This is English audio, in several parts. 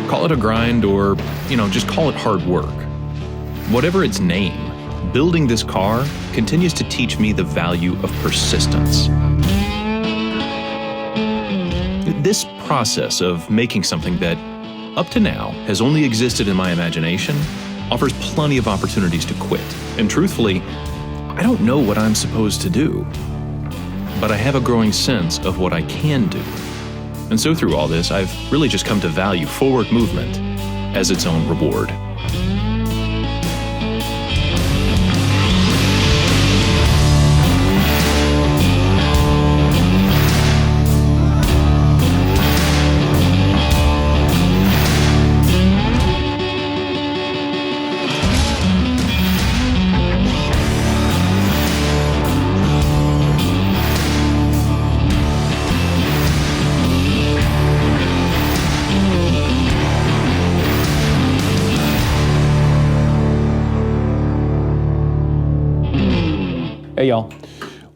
Call it a grind or, just call it hard work. Whatever its name, building this car continues to teach me the value of persistence. This process of making something that, up to now, has only existed in my imagination, offers plenty of opportunities to quit. And truthfully, I don't know what I'm supposed to do, but I have a growing sense of what I can do. And so through all this, I've really just come to value forward movement as its own reward. Hey y'all,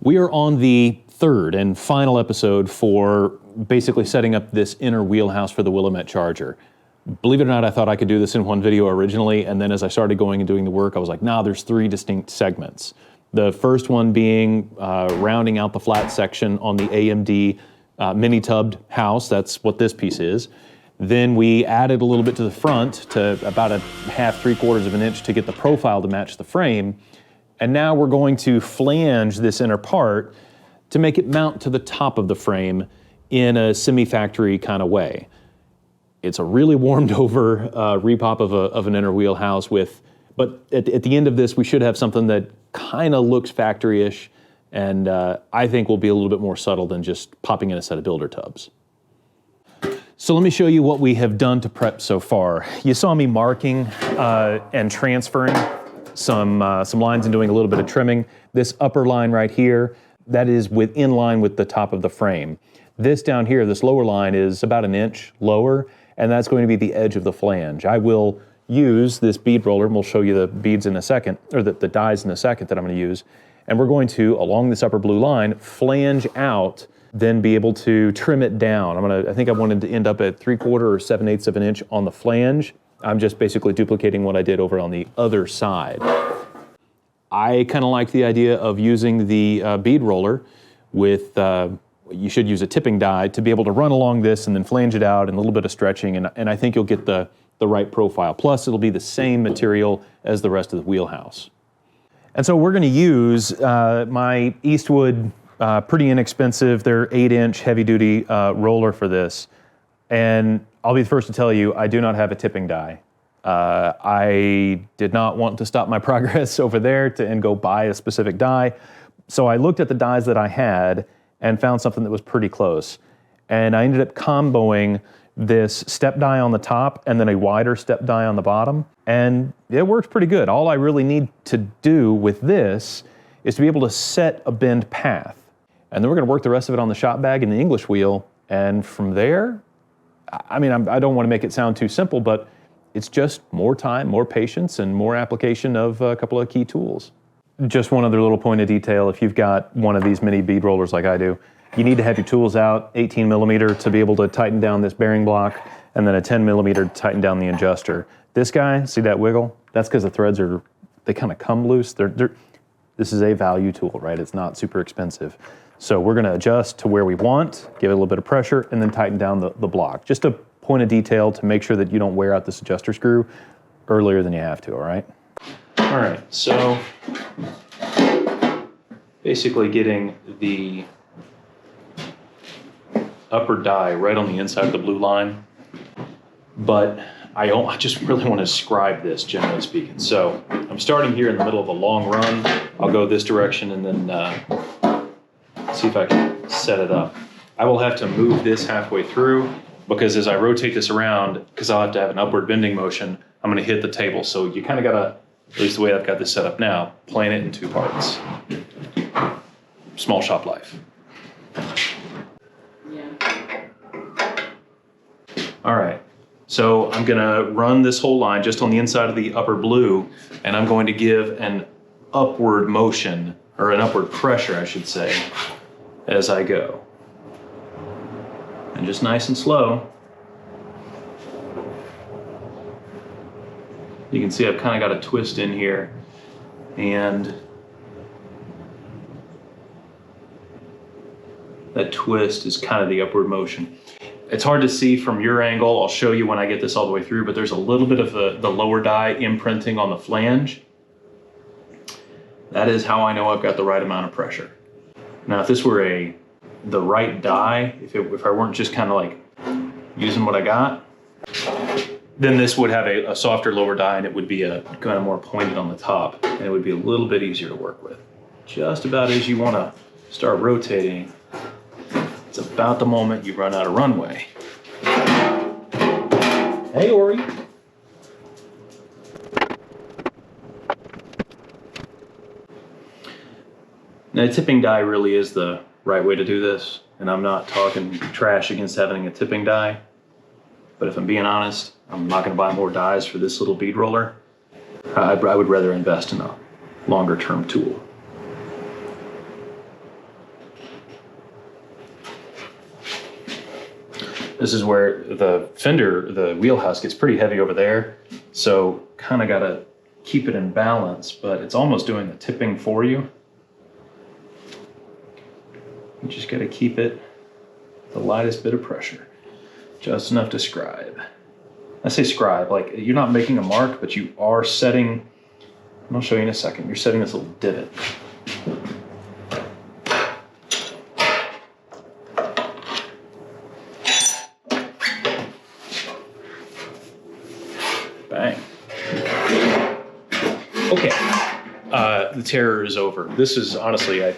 we are on the third and final episode for basically setting up this inner wheelhouse for the Willomet Charger. Believe it or not, I thought I could do this in one video originally, and then as I started going and doing the work, I was like, nah, there's three distinct segments. The first one being rounding out the flat section on the AMD mini-tubbed house. That's what this piece is. Then we added a little bit to the front to about a half, 3/4 of an inch to get the profile to match the frame. And now we're going to flange this inner part to make it mount to the top of the frame in a semi-factory kind of way. It's a really warmed over repop of an inner wheelhouse but at the end of this, we should have something that kind of looks factory-ish, and I think will be a little bit more subtle than just popping in a set of builder tubs. So let me show you what we have done to prep so far. You saw me marking and transferring some lines and doing a little bit of trimming. This upper line right here, that is in line with the top of the frame. This down here, this lower line is about an inch lower, and that's going to be the edge of the flange. I will use this bead roller, and we'll show you the beads in a second, or the dies in a second that I'm going to use, and we're going to, along this upper blue line, flange out, then be able to trim it down. I think I wanted to end up at 3/4 or 7/8 of an inch on the flange. I'm just basically duplicating what I did over on the other side. I kind of like the idea of using the bead roller with, you should use a tipping die to be able to run along this and then flange it out and a little bit of stretching, and I think you'll get the right profile. Plus, it'll be the same material as the rest of the wheelhouse. And so we're going to use my Eastwood, pretty inexpensive, they're 8-inch heavy-duty roller for this. And I'll be the first to tell you, I do not have a tipping die. I did not want to stop my progress over there and go buy a specific die. So I looked at the dies that I had and found something that was pretty close. And I ended up comboing this step die on the top and then a wider step die on the bottom. And it works pretty good. All I really need to do with this is to be able to set a bend path. And then we're gonna work the rest of it on the shop bag and the English wheel. And from there, I don't want to make it sound too simple, but it's just more time, more patience, and more application of a couple of key tools. Just one other little point of detail, if you've got one of these mini bead rollers like I do, you need to have your tools out, 18 millimeter to be able to tighten down this bearing block, and then a 10 millimeter to tighten down the adjuster. This guy, see that wiggle? That's because the threads they kind of come loose. This is a value tool, right? It's not super expensive. So we're gonna adjust to where we want, give it a little bit of pressure, and then tighten down the block. Just a point of detail to make sure that you don't wear out this adjuster screw earlier than you have to, all right? All right, so basically getting the upper die right on the inside of the blue line, but I just really want to scribe this, generally speaking. So I'm starting here in the middle of a long run. I'll go this direction and then see if I can set it up. I will have to move this halfway through because as I rotate this around, because I'll have to have an upward bending motion, I'm going to hit the table. So you kind of got to, at least the way I've got this set up now, plan it in two parts. Small shop life. Yeah. All right. So I'm going to run this whole line just on the inside of the upper blue, and I'm going to give an upward motion, or an upward pressure, I should say, as I go. And just nice and slow. You can see I've kind of got a twist in here, and that twist is kind of the upward motion. It's hard to see from your angle. I'll show you when I get this all the way through, but there's a little bit of the lower die imprinting on the flange. That is how I know I've got the right amount of pressure. Now, if this were the right die, if I weren't just kind of like using what I got, then this would have a softer lower die, and it would be kind of more pointed on the top, and it would be a little bit easier to work with. Just about as you want to start rotating, it's about the moment you run out of runway. Hey, Ori. Now, a tipping die really is the right way to do this, and I'm not talking trash against having a tipping die, but if I'm being honest, I'm not going to buy more dies for this little bead roller. I would rather invest in a longer term tool. This is where the fender, the wheelhouse, gets pretty heavy over there, so kind of got to keep it in balance, but it's almost doing the tipping for you. You just got to keep it the lightest bit of pressure, just enough to scribe. I say scribe, like you're not making a mark, but you are setting, and I'll show you in a second, you're setting this little divot. Bang. Okay, the terror is over. This is honestly,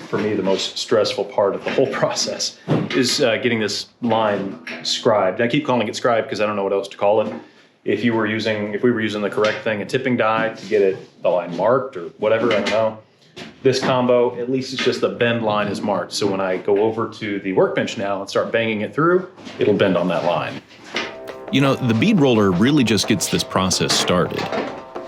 for me, the most stressful part of the whole process is getting this line scribed. I keep calling it scribed because I don't know what else to call it. If we were using the correct thing, a tipping die to get the line marked or whatever, I don't know. This combo, at least it's just the bend line is marked. So when I go over to the workbench now and start banging it through, it'll bend on that line. You know, the bead roller really just gets this process started.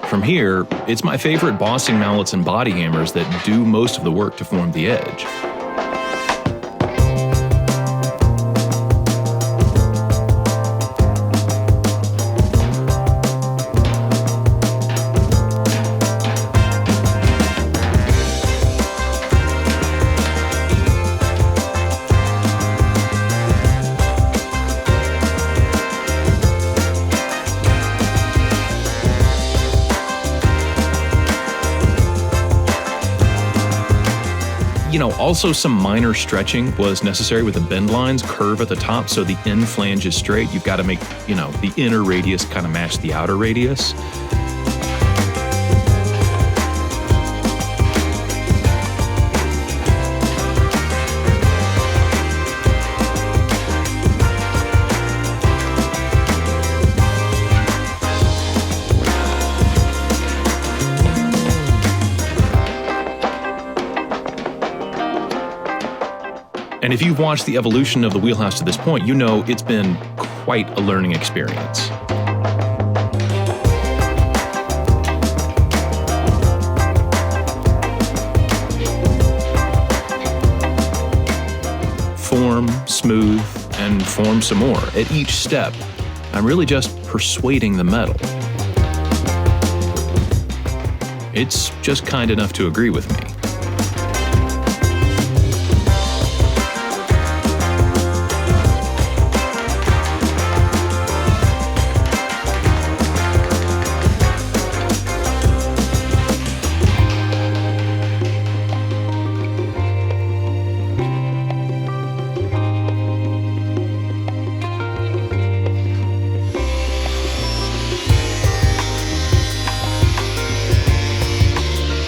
From here, it's my favorite bossing mallets and body hammers that do most of the work to form the edge. You know, also some minor stretching was necessary with the bend lines, curve at the top, so the end flange is straight. You've got to make, you know, the inner radius kind of match the outer radius. And if you've watched the evolution of the wheelhouse to this point, you know it's been quite a learning experience. Form, smooth, and form some more. At each step, I'm really just persuading the metal. It's just kind enough to agree with me.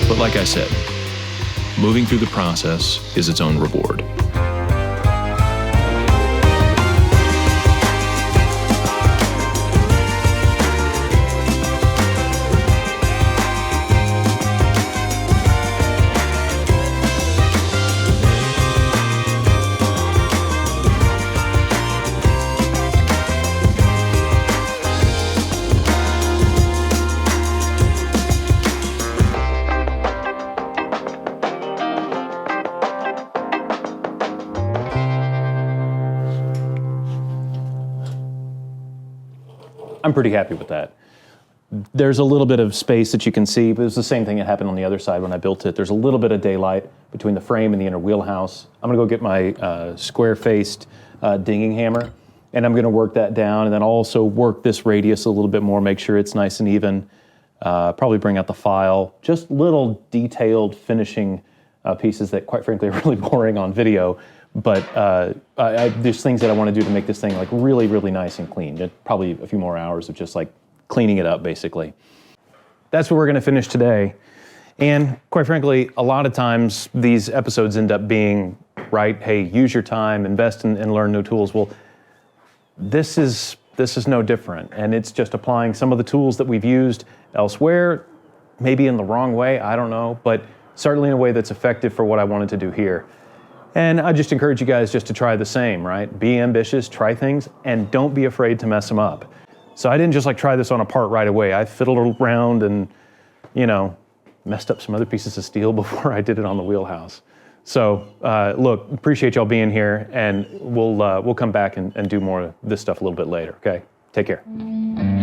But like I said, moving through the process is its own reward. I'm pretty happy with that. there's a little bit of space that you can see, but it's the same thing that happened on the other side when I built it. There's a little bit of daylight between the frame and the inner wheelhouse. I'm gonna go get my square-faced dinging hammer, and I'm gonna work that down, and then I'll also work this radius a little bit more, make sure it's nice and even. Probably bring out the file. Just little detailed finishing pieces that, quite frankly, are really boring on video, but there's things that I wanna do to make this thing like really, really nice and clean. Probably a few more hours of just like cleaning it up, basically. That's what we're gonna finish today. And quite frankly, a lot of times these episodes end up being, right, hey, use your time, invest in and learn new tools. Well, this is no different. And it's just applying some of the tools that we've used elsewhere, maybe in the wrong way, I don't know, but certainly in a way that's effective for what I wanted to do here. And I just encourage you guys just to try the same, right? Be ambitious, try things, and don't be afraid to mess them up. So I didn't just like try this on a part right away. I fiddled around and, you know, messed up some other pieces of steel before I did it on the wheelhouse. So look, appreciate y'all being here, and we'll come back and do more of this stuff a little bit later, okay? Take care.